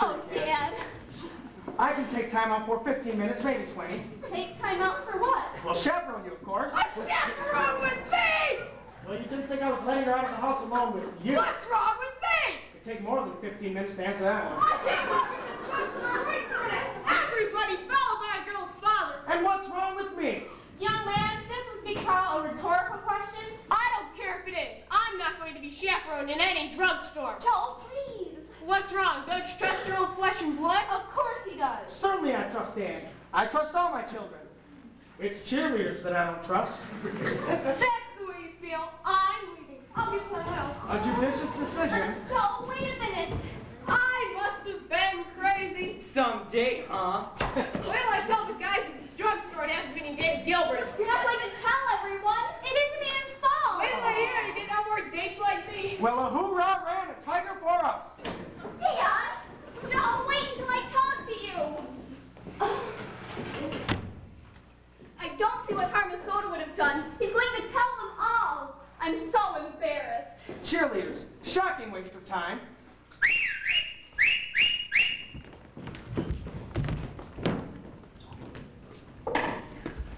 Sure. Oh, Dad. I can take time out for 15 minutes, maybe 20. Take time out for what? Well, chaperone you, of course. A chaperone with me! Well, you didn't think I was letting her out of the house alone with you. What's wrong with me? It'd take more than 15 minutes to answer that one. I came over to the drugstore. Wait for it. Everybody fell by a girl's father. And what's wrong with me? Young man, that's what we call a rhetorical question. I don't care if it is. I'm not going to be chaperoned in any drugstore. Joe, please. What's wrong? Don't you trust your own flesh and blood? Of course he does. Certainly I trust Ann. I trust all my children. It's cheerleaders that I don't trust. That's the way you feel. I'm leaving. I'll get someone else. A judicious decision. Joe, wait a minute. I must have been crazy. Someday, huh? Wait till I tell the guys at the drugstore it happens to be David Gilbert. You're not going to tell everyone. It isn't Ann's fault. Wait till I hear you get no more dates like me. Well, a hoorah ran a tiger for us. Dad! Joe, wait until I talk to you. I don't see what harm a soda would have done. He's going to tell them all. I'm so embarrassed. Cheerleaders, shocking waste of time.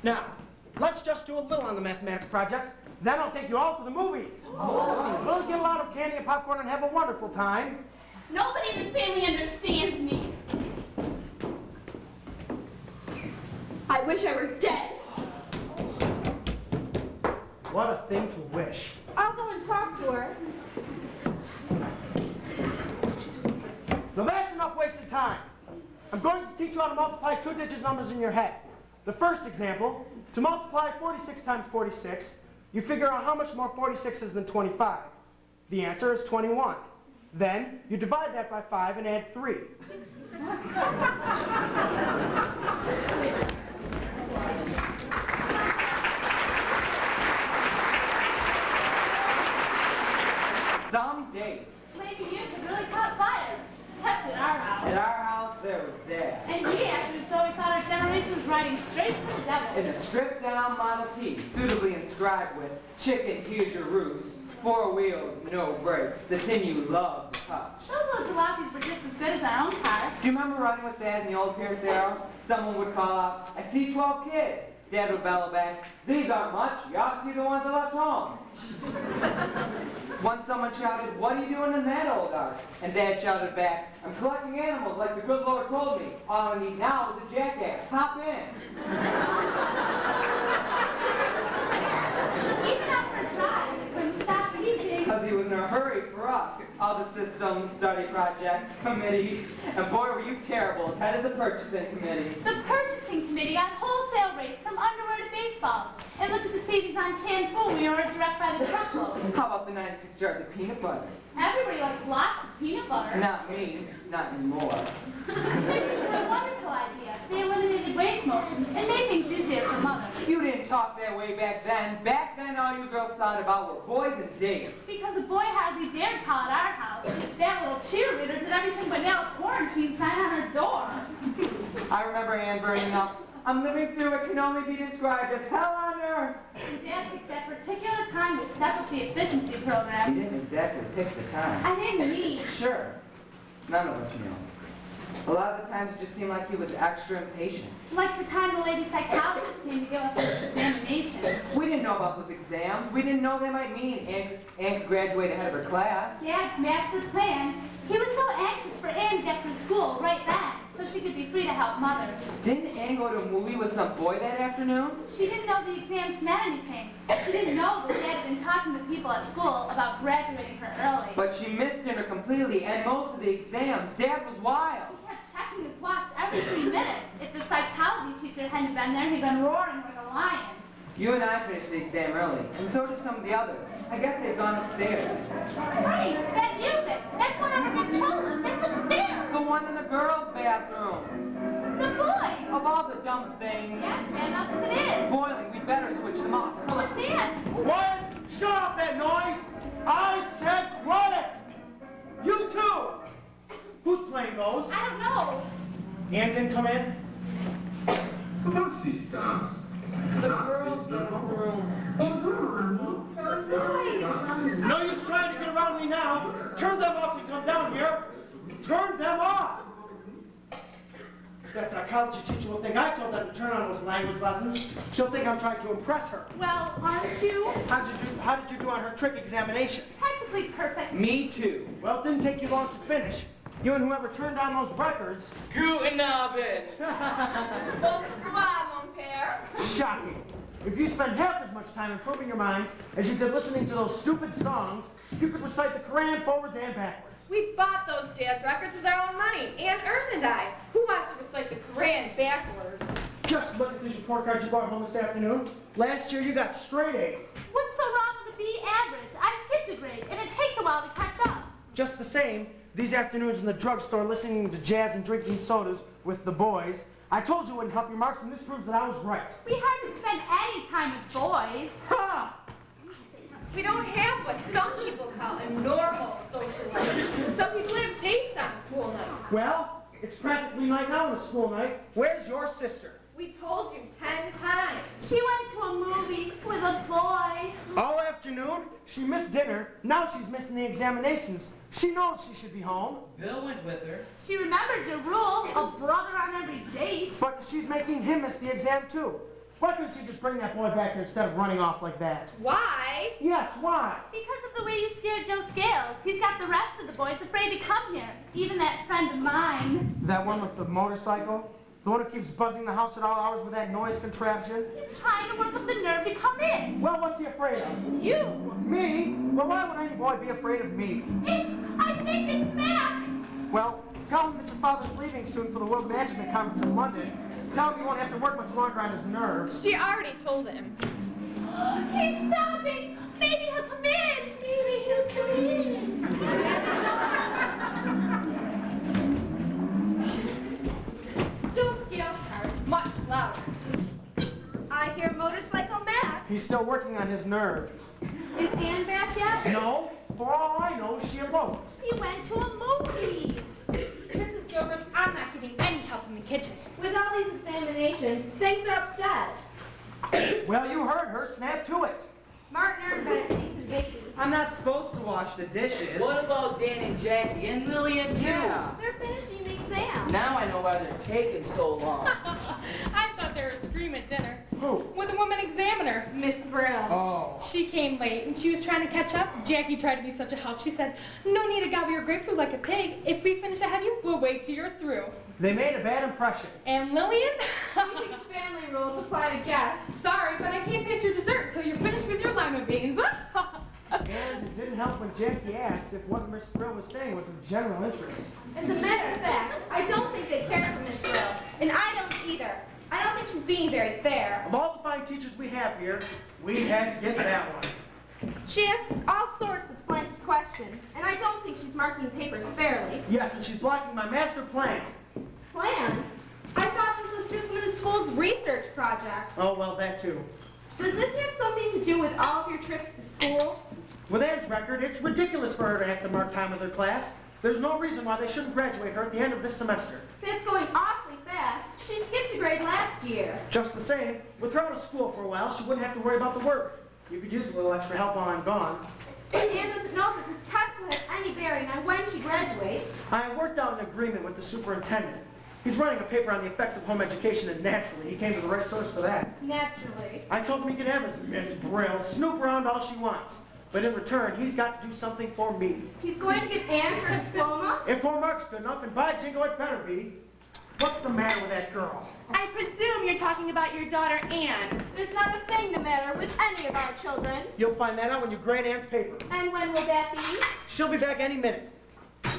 Now, let's just do a little on the mathematics project. Then I'll take you all to the movies. We'll get a lot of candy and popcorn and have a wonderful time. Nobody in this family understands me. I wish I were dead. What a thing to wish. I'll go and talk to her. Now that's enough wasted time. I'm going to teach you how to multiply two-digit numbers in your head. The first example, to multiply 46 times 46, you figure out how much more 46 is than 25. The answer is 21. Then, you divide that by 5 and add 3. Some date. Maybe you could really caught fire. Except at our house. At our house, there was Dad. And we acted as though we thought our generation was riding straight for the devil. In a stripped-down Model T, suitably inscribed with, "Chicken, here's your roost. 4 wheels, no brakes. The tin you love to touch." Those little jalopies were just as good as our own cars. Do you remember running with Dad in the old Pierce Arrow? Someone would call out, "I see 12 kids." Dad would bellow back, "These aren't much. You ought to see the ones I left home." Once someone shouted, "What are you doing in that old ark?" And Dad shouted back, "I'm collecting animals like the good Lord told me. All I need now is a jackass. Hop in." Even after a drive, we couldn't stop teaching. Because he was in a hurry for us. All the systems, study projects, committees, and boy were you terrible as head of the purchasing committee. The purchasing committee got wholesale rates from underwear to baseball. And look at the savings on canned food we ordered direct by the truckload. How about the 96 jars of peanut butter? Everybody likes lots of peanut butter. Not me, not anymore. It was a wonderful idea. They eliminated waste motion and made things easier for mothers. You didn't talk that way back then. Back then all you girls thought about were boys and dates. Because a boy hardly dared call at our house. That little cheerleader did everything but nail a quarantine sign on her door. I remember Ann burning up. "I'm living through what can only be described as hell on earth." And Dad picked that particular time to step up the efficiency program. You didn't exactly pick the time. I didn't mean. Sure. None of us knew. A lot of the times it just seemed like he was extra impatient. Like the time the lady psychologist came to give us an examination. We didn't know about those exams. We didn't know they might mean Ann could graduate ahead of her class. Dad's master plan. He was so anxious for Ann to get through school right then, so she could be free to help Mother. Didn't Ann go to a movie with some boy that afternoon? She didn't know the exams meant anything. She didn't know that Dad had been talking to people at school about graduating her early. But she missed dinner completely and most of the exams. Dad was wild. He kept checking his watch every 3 minutes. If the psychology teacher hadn't been there, he'd been roaring like a lion. You and I finished the exam early, and so did some of the others. I guess they've gone upstairs. Right, that music. That's one of our Victrolas. That's upstairs. The one in the girls' bathroom. The boy. Of all the dumb things. That's bad enough as it is. Boiling, we'd better switch them off. Come on. Dad. What? Shut off that noise! I said quiet! You too! Who's playing those? I don't know. Ann didn't come in? The girls in the room. No use trying to get around me now. Turn them off and come down here. Turn them off! college teacher will think I told them to turn on those language lessons. She'll think I'm trying to impress her. Well, aren't you? How did you do on her trick examination? Practically perfect. Me too. Well, it didn't take you long to finish. You and whoever turned on those records. Guten Abend. Bonsoir, mon père. Shocking. If you spend half as much time improving your minds as you did listening to those stupid songs, you could recite the Quran forwards and backwards. We bought those jazz records with our own money, Aunt Ern and I. Who wants to recite the Quran backwards? Just look at this report card you brought home this afternoon. Last year you got straight A's. What's so wrong with a B average? I skipped a grade, and it takes a while to catch up. Just the same, these afternoons in the drugstore listening to jazz and drinking sodas with the boys, I told you it wouldn't help your marks, and this proves that I was right. We hardly spend any time with boys. Ha! We don't have what some people call a normal social life. Some people have dates on school nights. Well, it's practically night now on a school night. Where's your sister? We told you 10 times. She went to a movie with a boy. All afternoon, she missed dinner. Now she's missing the examinations. She knows she should be home. Bill went with her. She remembered your rule, a brother on every date. But she's making him miss the exam too. Why couldn't she just bring that boy back here instead of running off like that? Why? Yes, why? Because of the way you scared Joe Scales. He's got the rest of the boys afraid to come here. Even that friend of mine. That one with the motorcycle? The one who keeps buzzing the house at all hours with that noise contraption? He's trying to work up the nerve to come in. Well, what's he afraid of? You. Me? Well, why would any boy be afraid of me? I think it's Mac. Well, tell him that your father's leaving soon for the World Management Conference in London. Tell him he won't have to work much longer on his nerves. She already told him. He's stopping. Maybe he'll come in. Maybe he'll come in. Joe Scales' car is much louder. I hear Motorcycle Mac. He's still working on his nerve. Is Ann back yet? No, for all I know, she eloped. She went to a movie. Mrs. Gilbert, I'm not getting any help in the kitchen. With all these examinations, things are upset. Well, you heard her. Snap to it. Martin earned better teach and Vicky. I'm not supposed to wash the dishes. What about Dan and Jackie and Lillian too? Yeah. They're finishing the exam. Now I know why they're taking so long. I thought they were screaming at dinner. Who? With a woman examiner. Miss Brill. Oh. She came late and she was trying to catch up. Jackie tried to be such a help. She said, no need to gobble your grapefruit like a pig. If we finish ahead of you, we'll wait till you're through. They made a bad impression. And Lillian? She thinks family rules apply to guests. Sorry, but I can't pass your dessert till you're finished with your lima beans. And it didn't help when Jackie asked if what Miss Brill was saying was of general interest. As a matter of fact, I don't think they care for Miss Brill. And I don't either. I don't think she's being very fair. Of all the fine teachers we have here, we had to get that one. She asks all sorts of slanted questions, and I don't think she's marking papers fairly. Yes, and she's blocking my master plan. Plan? I thought this was just one of the school's research projects. Oh, well, that too. Does this have something to do with all of your trips to school? With Ann's record, it's ridiculous for her to have to mark time with her class. There's no reason why they shouldn't graduate her at the end of this semester. That's going awfully fast. She skipped a grade last year. Just the same, with her out of school for a while, she wouldn't have to worry about the work. You could use a little extra help while I'm gone. And Ann doesn't know that this test will have any bearing on when she graduates. I worked out an agreement with the superintendent. He's writing a paper on the effects of home education, and naturally, he came to the right source for that. Naturally. I told him he could have his Miss Brill snoop around all she wants. But in return, he's got to do something for me. He's going to give Ann her diploma? If her mark's good enough, and by jingo, it better be. What's the matter with that girl? I presume you're talking about your daughter, Anne. There's not a thing the matter with any of our children. You'll find that out when you grade Ann's paper. And when will that be? She'll be back any minute.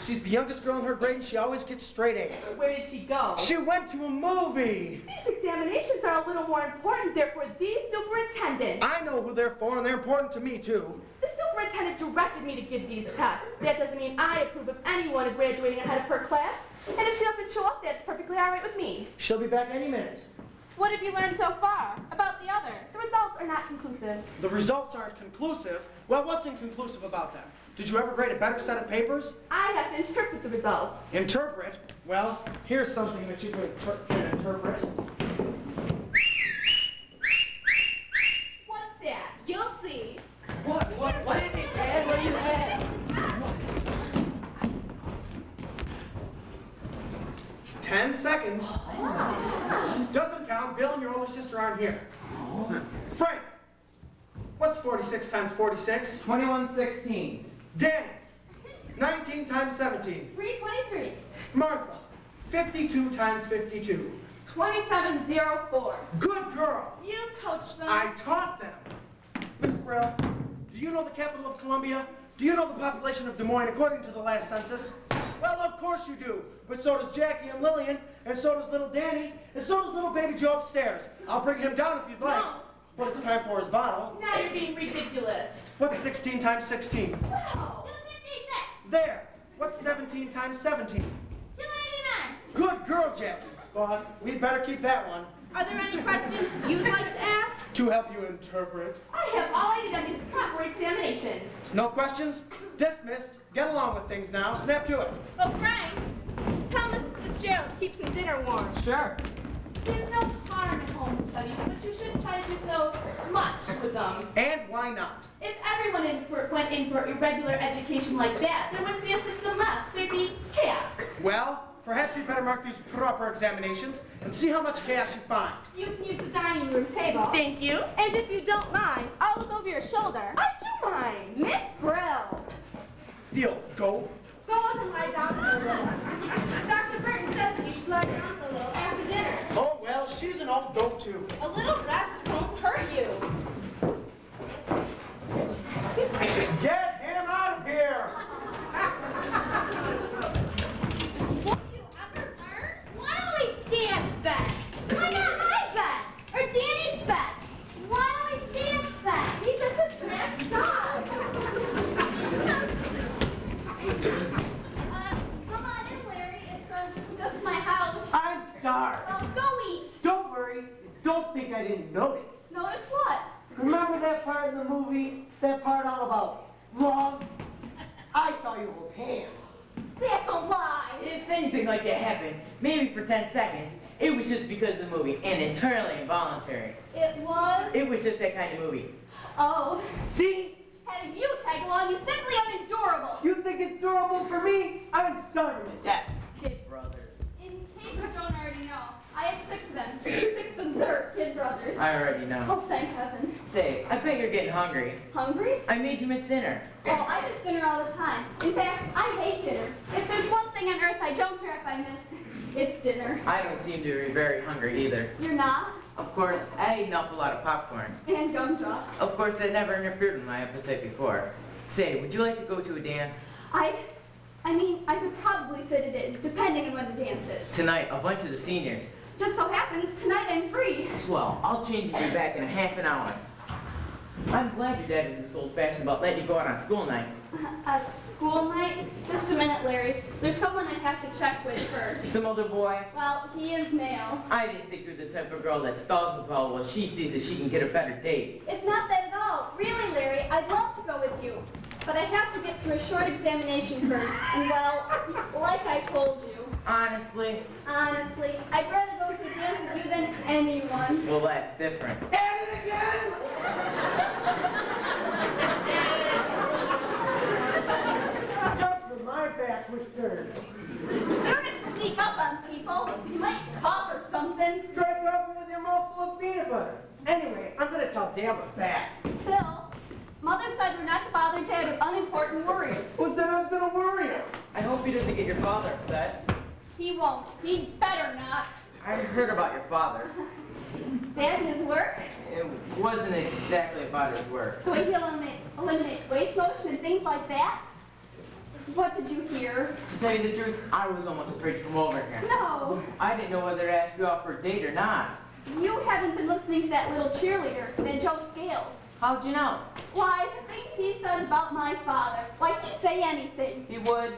She's the youngest girl in her grade, and she always gets straight A's. Where did she go? She went to a movie. These examinations are a little more important. They're for the superintendent. I know who they're for, and they're important to me, too. The superintendent directed me to give these tests. That doesn't mean I approve of anyone graduating ahead of her class. And if she doesn't show up, that's perfectly all right with me. She'll be back any minute. What have you learned so far about the others? The results are not conclusive. The results aren't conclusive. Well, what's inconclusive about them? Did you ever grade a better set of papers? I have to interpret the results. Interpret? Well, here's something that you can interpret. What's that? You'll see. What is it, Dad? What do you have? 10 seconds. Doesn't count. Bill and your older sister aren't here. Frank, what's 46 times 46? 2116. Danny, 19 times 17. 323. Martha, 52 times 52. 2704. Good girl. You coached them. I taught them. Miss Brill, do you know the capital of Columbia? Do you know the population of Des Moines according to the last census? Well, of course you do. But so does Jackie and Lillian, and so does little Danny, and so does little baby Joe upstairs. I'll bring him down if you'd like. No. Well, it's time for his bottle. Now you're being ridiculous. What's 16 times 16? No. 256. There. What's 17 times 17? 289. Good girl, Jackie. Boss, we'd better keep that one. Are there any questions you'd like to ask? To help you interpret. I have all I need on these proper examinations. No questions? Dismissed. Get along with things now. Snap to it. Well, Frank, tell Mrs. Fitzgerald to keep some dinner warm. Sure. There's no harm in home studies, but you shouldn't try to do so much with them. And why not? If everyone went in for irregular education like that, there wouldn't be a system left. There'd be chaos. Well, perhaps you'd better mark these proper examinations and see how much chaos you find. You can use the dining room table. Thank you. And if you don't mind, I'll look over your shoulder. I do mind. Miss Brill, Deal. Go. go up and lie down for a little. Dr. Burton says that you should lie down for a little after dinner. Oh, well, she's an old goat, too. A little rest won't hurt you. Get him out of here! Won't you ever learn? Why always Dan's back? Why not my back? Or Danny's back? Why always Dan's back? He's just a trash dog. Come on in, Larry. It's just my house. I'm starved. Well, go eat. Don't worry. Don't think I didn't notice. Notice what? Remember that part in the movie? That part all about wrong? I saw you hold hands. That's a lie. If anything like that happened, maybe for 10 seconds, it was just because of the movie and entirely involuntary. It was? It was just that kind of movie. Oh. See? Having you tag along is simply unendurable. You think it's durable for me? I'm starving to death. Kid brothers. In case you don't already know, I have 6 of them. 6 berserk kid brothers. I already know. Oh, thank heaven. Say, I bet you're getting hungry. Hungry? I made you miss dinner. Oh, I miss dinner all the time. In fact, I hate dinner. If there's one thing on earth I don't care if I miss, it's dinner. I don't seem to be very hungry either. You're not? Of course, I ate an awful lot of popcorn. And gumdrops. Of course, that never interfered with my appetite before. Say, would you like to go to a dance? I mean, I could probably fit it in, depending on when the dance is. Tonight, a bunch of the seniors. Just so happens, tonight I'm free. Swell, I'll change you back in a half an hour. I'm glad your dad isn't so old-fashioned about letting you go out on school nights. A school night? Just a minute, Larry. There's someone I have to check with first. Some other boy? Well, he is male. I didn't think you're the type of girl that stalls with all while she sees that she can get a better date. It's not that at all. Really, Larry, I'd love to go with you. But I have to get through a short examination first. And well, like I told you, Honestly? honestly, I'd rather go to a dance with you than anyone. Well, that's different. At it again! Just when my back was turned. You don't have to sneak up on people. You might cough or something. Try to rub me with your mouth full of peanut butter. Anyway, I'm gonna tell Dad we're back. Phil, Mother said we're not to bother Dad with unimportant worries. Who said I was gonna worry him? I hope he doesn't get your father upset. He won't. He'd better not. I heard about your father. Dad and his work? It wasn't exactly about his work. The way he eliminates waste motion and things like that? What did you hear? To tell you the truth, I was almost afraid to come over here. No. I didn't know whether to ask you out for a date or not. You haven't been listening to that little cheerleader, that Joe Scales. How'd you know? Why, the things he says about my father. Why, he'd say anything. He would?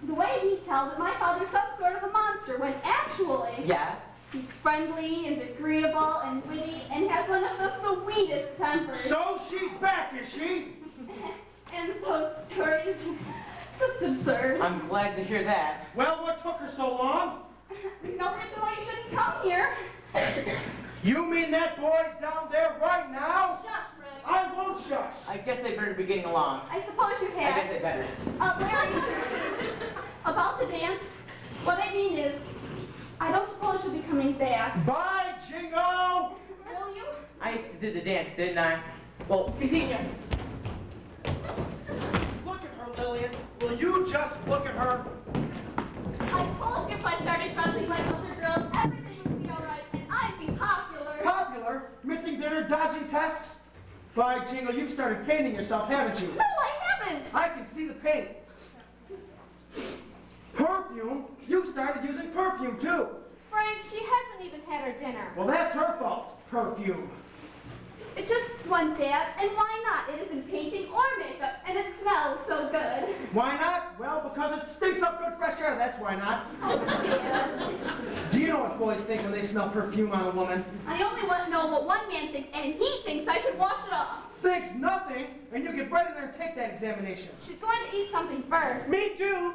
The way he tells it, my father's some sort of a monster, when actually... Yes. He's friendly and agreeable and witty and has one of the sweetest tempers. So she's back, is she? And those stories, just absurd. I'm glad to hear that. Well, what took her so long? No reason why you shouldn't come here. You mean that boy's down there right now? Shush, Rick. I won't shush. I guess I better be getting along. I suppose you I have. guess I better. Larry, about the dance, what I mean is, I don't suppose she'll be coming back. Bye, Jingo! Will you? I used to do the dance, didn't I? Well, Senior. Look at her, Lillian. Will you just look at her? I told you if I started dressing like other girls, everything would be all right, and I'd be popular. Popular? Missing dinner, dodging tests? Bye, Jingo, you've started painting yourself, haven't you? No, I haven't. I can see the paint. Perfume? You started using perfume, too. Frank, she hasn't even had her dinner. Well, that's her fault. Perfume. Just one, Dad, and why not? It isn't painting or makeup, and it smells so good. Why not? Well, because it stinks up good fresh air, that's why not. Oh, Dad. Do you know what boys think when they smell perfume on a woman? I only want to know what one man thinks, and he thinks I should wash it off. Thinks nothing, and you get right in there and take that examination. She's going to eat something first. Me too.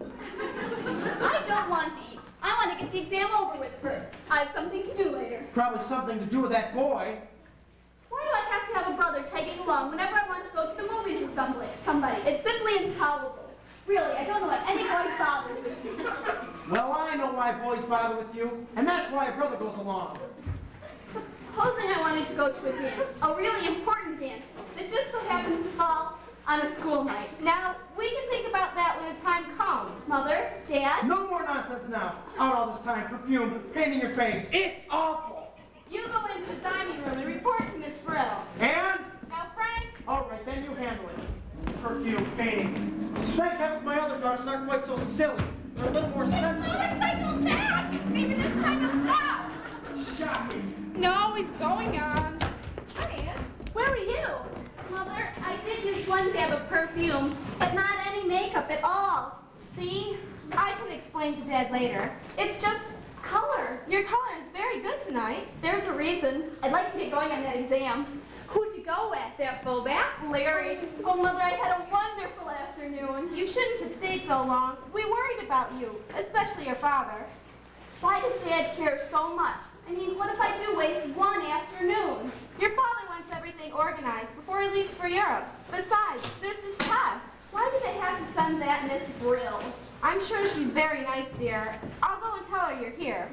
I don't want to eat. I want to get the exam over with first. I have something to do later. Probably something to do with that boy. Why do I have to have a brother tagging along whenever I want to go to the movies with somebody? It's simply intolerable. Really, I don't know why any boy bothers me. Well, I know why boys bother with you, and that's why a brother goes along. Supposing I wanted to go to a dance, a really important dance, that just so happens to fall on a school night. Now, we can think about that when the time comes. Mother, Dad? No more nonsense now. Out all this time, perfume, painting your face. It's awful. You go into the dining room and report to Miss Brill. And? Now, Frank? All right, then you handle it. Perfume, painting. Thank heavens my other daughters aren't quite so silly. They're a little more sensitive. Motorcycle back! Maybe this time he'll stop. Shocking. No, he's going on. Hi, Aunt. Where were you? Mother, I did use one dab of perfume, but not any makeup at all. See? I can explain to Dad later. It's just color. Your color is very good tonight. There's a reason. I'd like to get going on that exam. Who'd you go with? That fullback? Larry. Oh, Mother, I had a wonderful afternoon. You shouldn't have stayed so long. We worried about you, especially your father. Why does Dad care so much? I mean, what if I do waste one afternoon? Your father wants everything organized before he leaves for Europe. Besides, there's this test. Why do they have to send that Miss Brill? I'm sure she's very nice, dear. I'll go and tell her you're here.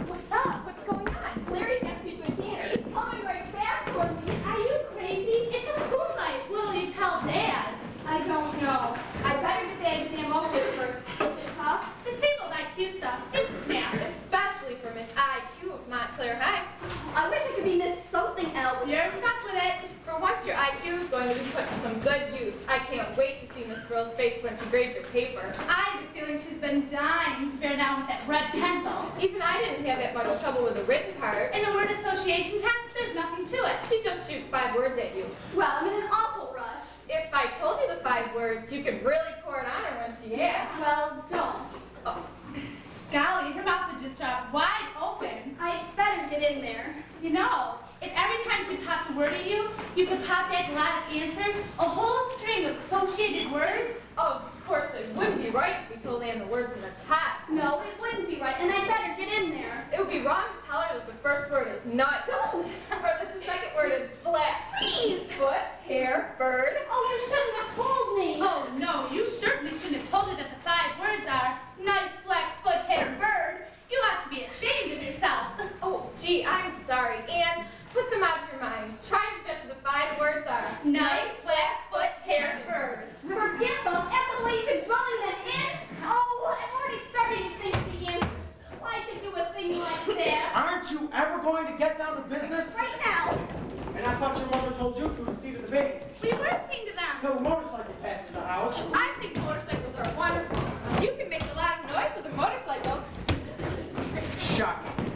What's up? What's going on? Larry's asked me to a dance. He's coming right back for me. Are you crazy? It's a school night. What'll you tell Dad? I don't know. I better get the exam over with first. Is it tough? The single IQ stuff, it's a snap, especially for Miss IQ of Montclair High. I wish I could be Miss something else. You're stuck with it. For once, your IQ is going to be put to some good use. I can't wait to see Miss Brill's face when she grades your paper. I have a feeling she's been dying to bear down with that red pencil. Even I didn't have that much trouble with the written part. In the word association test, there's nothing to it. She just shoots 5 words at you. Well, I'm in an awful rush. If I told you the 5 words, you could really pour it on her when she asks. Well, don't. Oh. Golly, her mouth would just drop wide open. I better get in there. You know, if every time she popped a word at you, you could pop back a lot of answers, a whole string of associated words. Oh, of course, it wouldn't be right if we told Anne the words in the test. No, it wouldn't be right, and I better get in there. It would be wrong to tell her that the first word is nut. Don't. Or that the second word is black. Please. Foot, hair, bird. Oh, you shouldn't have told me. Oh no, you certainly shouldn't have told her that the 5 words are knife, black, foot, hair, bird. You ought to be ashamed of yourself. Oh, gee, I'm sorry. Anne, put them out of your mind. Try to get to the 5 words are Knife, black, foot, hair, bird. Forget them. After the way you've been drawing them in. Oh, I'm already starting to think the answer. Why'd you do a thing like that? Aren't you ever going to get down to business? Right now. And I thought your mother told you to see to the baby. We were listening to them. Till the motorcycle passes the house. I think motorcycles are wonderful. You can make a lot of noise with a motorcycle. Shocking.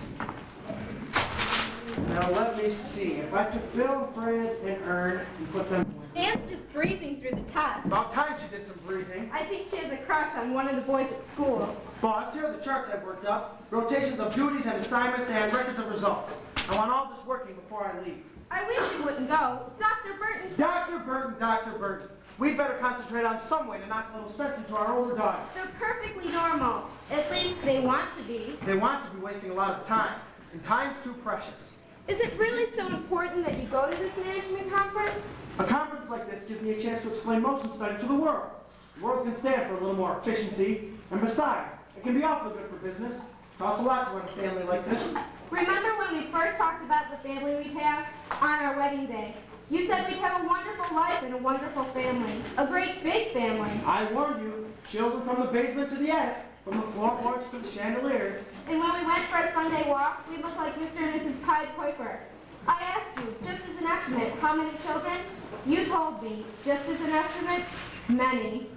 Now let me see. If I took Bill, Fred, and Ern and put them... Anne's just breezing through the test. About time she did some breezing. I think she has a crush on one of the boys at school. Boss, here are the charts I've worked up. Rotations of duties and assignments and records of results. I want all this working before I leave. I wish you wouldn't go. Dr. Burton. Dr. Burton, Dr. Burton. We'd better concentrate on some way to knock a little sense into our older daughters. They're perfectly normal. At least they want to be. They want to be wasting a lot of time, and time's too precious. Is it really so important that you go to this management conference? A conference like this gives me a chance to explain motion study to the world. The world can stand for a little more efficiency, and besides, It can be awfully good for business. Costs a lot to run a family like this. Remember when we first talked about the family we'd have on our wedding day? You said we'd have a wonderful life and a wonderful family. A great big family. I warned you, children from the basement to the attic, from the floorboards to the chandeliers. And when we went for a Sunday walk, we looked like Mr. and Mrs. Pied Piper. I asked you, just as an estimate, how many children? You told me, just as an estimate, many.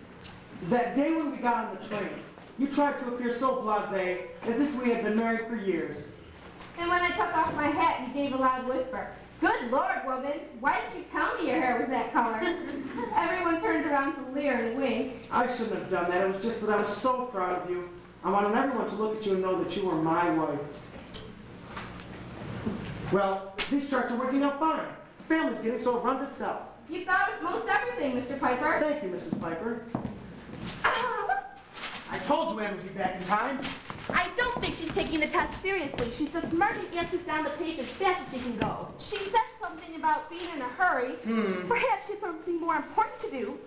That day when we got on the train, you tried to appear so blasé, as if we had been married for years. And when I took off my hat, you gave a loud whisper. Good Lord, woman, why didn't you tell me your hair was that color? Everyone turned around to leer and wink. I shouldn't have done that. It was just that I was so proud of you. I wanted everyone to look at you and know that you were my wife. Well, these charts are working out fine. The family's getting so it runs itself. You thought of most everything, Mr. Piper. Thank you, Mrs. Piper. I told you Anne would be back in time. I don't think she's taking the test seriously. She's just marking answers down the page as fast as she can go. She said something about being in a hurry. Perhaps she has something more important to do.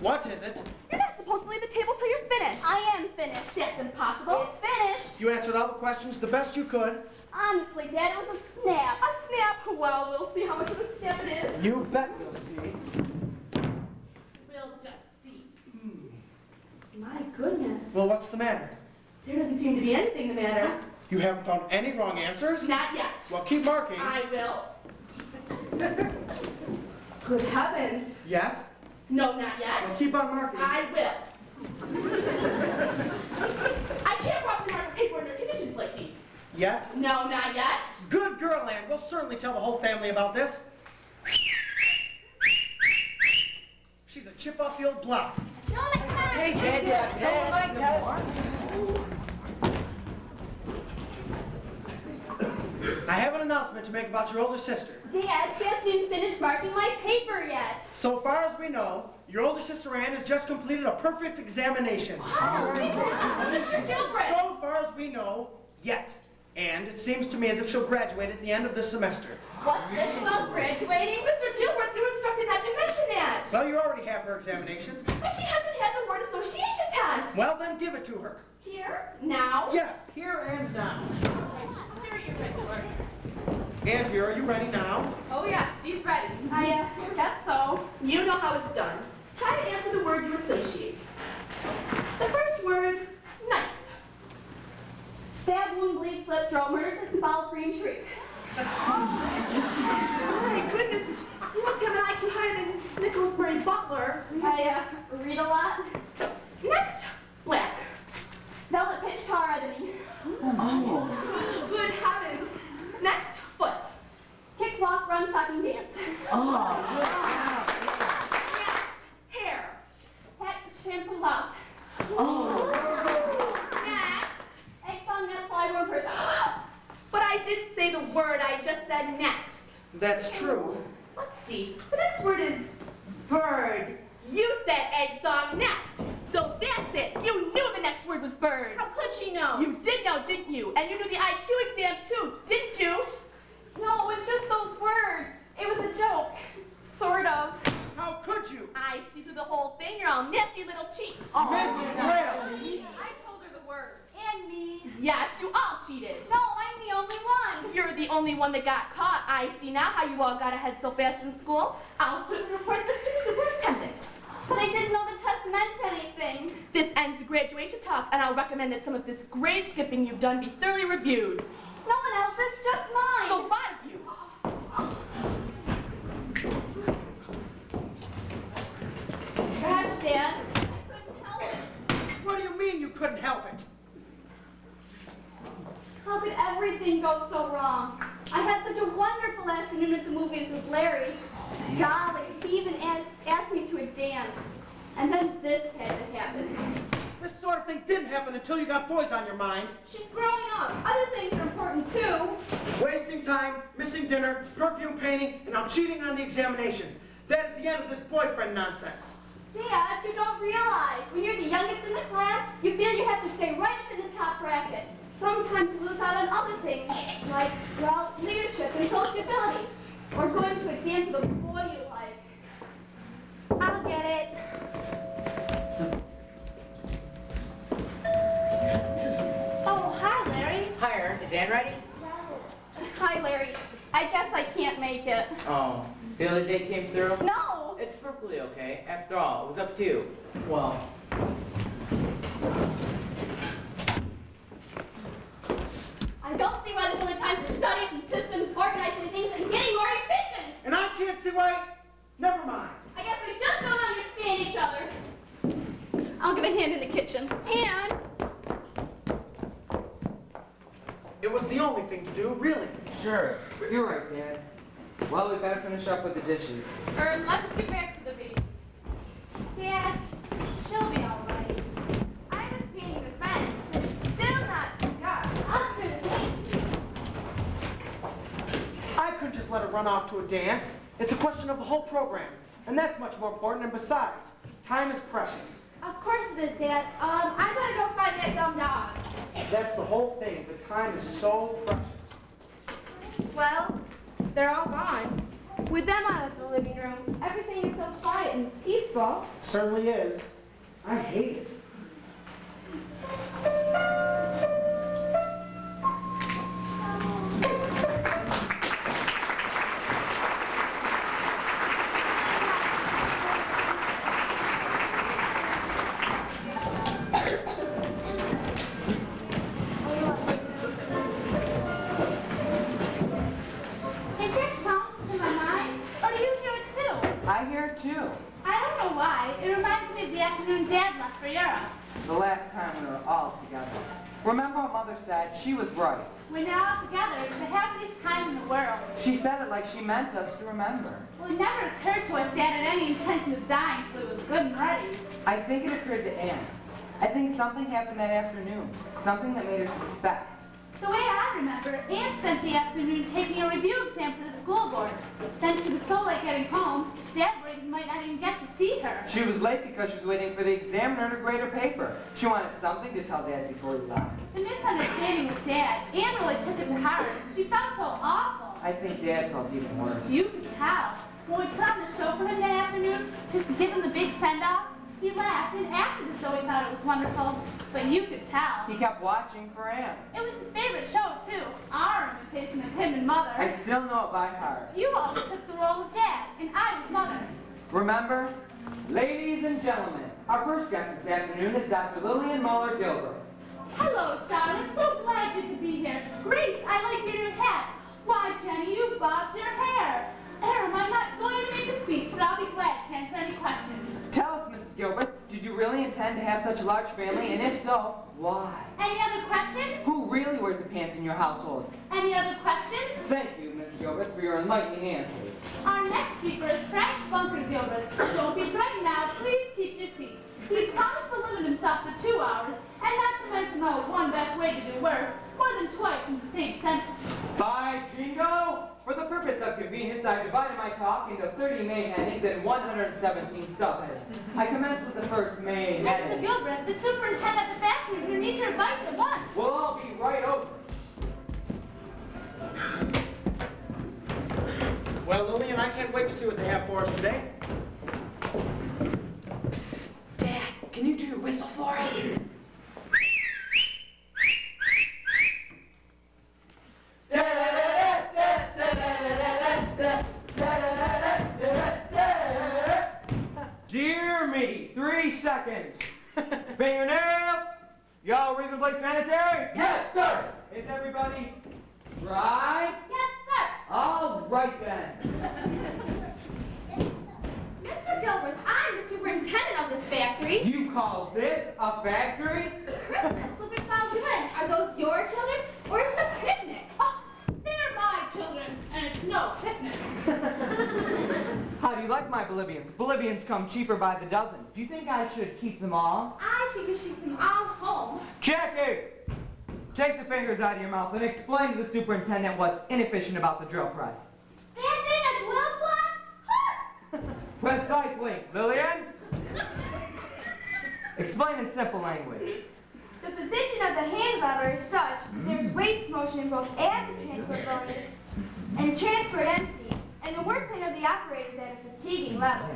What is it? You're not supposed to leave the table till you're finished. I am finished. That's impossible. It's finished. You answered all the questions the best you could. Honestly, Dad, it was a snap. A snap? Well, we'll see how much of a snap it is. You bet you'll see. We'll just see. My goodness. Well, what's the matter? There doesn't seem to be anything the matter. You haven't found any wrong answers? Not yet. Well, keep marking. I will. Good heavens. Yet? No, not yet. Well, keep on marking. I will. I can't properly mark paper under conditions like these. Yet? No, not yet. Good girl, Anne. We'll certainly tell the whole family about this. She's a chip off the old block. Hey, Dad. I have an announcement to make about your older sister. Dad, she hasn't even finished marking my paper yet. So far as we know, your older sister Anne has just completed a perfect examination. Mr. Gilbert. So far as we know, yet. And it seems to me as if she'll graduate at the end of this semester. What's this about graduating? Mr. Gilbert, you instructed not to mention that. Well, you already have her examination. But she hasn't had the word association test. Well, then give it to her. Here, now. Yes, here and now. Here you regular. Angie, are you ready now? Oh yes, she's ready. I guess so. You know how it's done. Try to answer the word you associate. The first word, knife. Stab, wound, bleed, slip, throat, murder, kiss, foul, scream, shriek. My goodness, you must have an IQ higher than Nicholas Murray Butler. I read a lot. Next, black. Velvet, pitch, tar, ebony. Good heavens. Next, foot. Kick, walk, run, stocking, dance. Next, hair. Hat, shampoo, louse. Next, Egg, song, nest, fly, room, person. but I didn't say the word, I just said next. That's true. Let's see, the next word is bird. You said egg song next. So that's it. You knew the next word was bird. How could she know? You did know, didn't you? And you knew the IQ exam too, didn't you? No, it was just those words. It was a joke. Sort of. How could you? I see through the whole thing. You're all nasty little cheats. Miss Grail. I told her the words. And me. Yes, you all cheated. No, I'm the only one. You're the only one that got caught. I see now how you all got ahead so fast in school. I'll certainly report this to the superintendent. But I didn't know the test meant anything. This ends the graduation talk, and I'll recommend that some of this grade skipping you've done be thoroughly reviewed. No one else's, just mine. The lot of you. Gosh, Dad, I couldn't help it. What do you mean you couldn't help it? How could everything go so wrong? I had such a wonderful afternoon at the movies with Larry. Golly, he even asked me to a dance. And then this had to happen. This sort of thing didn't happen until you got boys on your mind. She's growing up. Other things are important, too. Wasting time, missing dinner, perfume painting, and I'm cheating on the examination. That is the end of this boyfriend nonsense. Dad, you don't realize. When you're the youngest in the class, you feel you have to stay right up in the top bracket. Sometimes you lose out on other things, like, well, leadership and sociability. Or going to a dance with a boy you like. I'll get it. ready? Hi, Larry. I guess I can't make it. Oh, the other date came through? No! It's perfectly okay. After all, it was up to you. Well, I don't see why there's only time for studies and systems, organizing things, and getting more efficient. and I can't see why. Never mind. I guess we just don't understand each other. I'll give a hand in the kitchen. And It was the only thing to do, really. Sure. You're right, Dad. Well, we better finish up with the dishes. let's get back to the babies. Dad, she'll be all right. I was painting the fence. Still not too dark. I'll turn the paint. I couldn't just let her run off to a dance. It's a question of the whole program. And that's much more important, and besides, time is precious. Of course it is, Dad. I gotta go find that dumb dog. That's the whole thing. The time is so precious. Well, they're all gone. With them out of the living room, everything is so quiet and peaceful. It certainly is. I hate it. Is that song in my mind? Or do you hear it too? I hear it too. I don't know why. It reminds me of the afternoon Dad left for Europe. The last time we were all together. Remember what Mother said? She was right. When they're all together, it's the happiest time in the world. She said it like she meant us to remember. Well, it never occurred to us Dad had any intention of dying till he was good and ready. I think it occurred to Anne. I think something happened that afternoon. Something that made her suspect. The way I remember, Anne spent the afternoon taking a review exam for the school board. Then she was so late getting home, Dad worried he might not even get to see her. She was late because she was waiting for the examiner to grade her paper. She wanted something to tell Dad before he left. The misunderstanding with Dad, Anne really took it to heart. She felt so awful. I think Dad felt even worse. You could tell. When we put on the show for him that afternoon to give him the big send-off, he laughed and acted as though he thought it was wonderful, but you could tell. He kept watching for Anne. It was his favorite show, too. Our imitation of him and Mother. I still know it by heart. You always took the role of Dad, and I was Mother. Remember? Ladies and gentlemen, our first guest this afternoon is Dr. Lillian Muller-Gilbert. Hello, Charlotte. So glad you could be here. Grace, I like your new hat. Why, Jenny, you bobbed your hair. Aram, I'm not going to make a speech, but I'll be glad to answer any questions. Tell us, Mrs. Gilbert, did you really intend to have such a large family? And if so, why? Any other questions? Who really wears the pants in your household? Any other questions? Thank you, Mrs. Gilbert, for your enlightening answers. Our next speaker is Frank Bunker Gilbert. Don't be frightened now. Please keep your seat. He's promised to limit himself to 2 hours, and not to mention the one best way to do work, more than twice in the same sentence. By Jingo! For the purpose of convenience, I've divided my talk into 30 main headings and 117 subheadings. I commence with the first main Mr. heading. Gilbert, the superintendent of the factory who needs your advice at once. Well, I'll be right over. Well, Lillian, I can't wait to see what they have for us today. Psst, Dad, can you do your whistle for us? Dear me, 3 seconds. Fingernails? Y'all reasonably sanitary? Yes, sir. Is everybody dry? Yes, sir. All right then. Mr. Gilbert, I'm the superintendent of this factory. You call this a factory? Christmas, look at clouds you in. Are those your children, or is it a picnic? Oh, they're my children, and it's no picnic. How do you like my Bolivians? Bolivians come cheaper by the dozen. Do you think I should keep them all? I think you should come all home. Jackie! Take the fingers out of your mouth and explain to the superintendent what's inefficient about the drill press. That thing a glue block? Precisely. Lillian? Explain in simple language. The position of the hand lever is such that there's waste motion in both at the transport loaded and transferred empty, and the work plane of the operator is at a fatiguing level.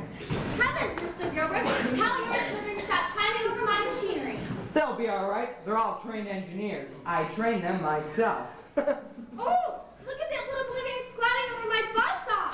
Heavens, Mr. Gilbert, tell your children to stop climbing over my machinery. They'll be all right. They're all trained engineers. I train them myself. Oh, look at that little oblivion squatting over my buzzsaw.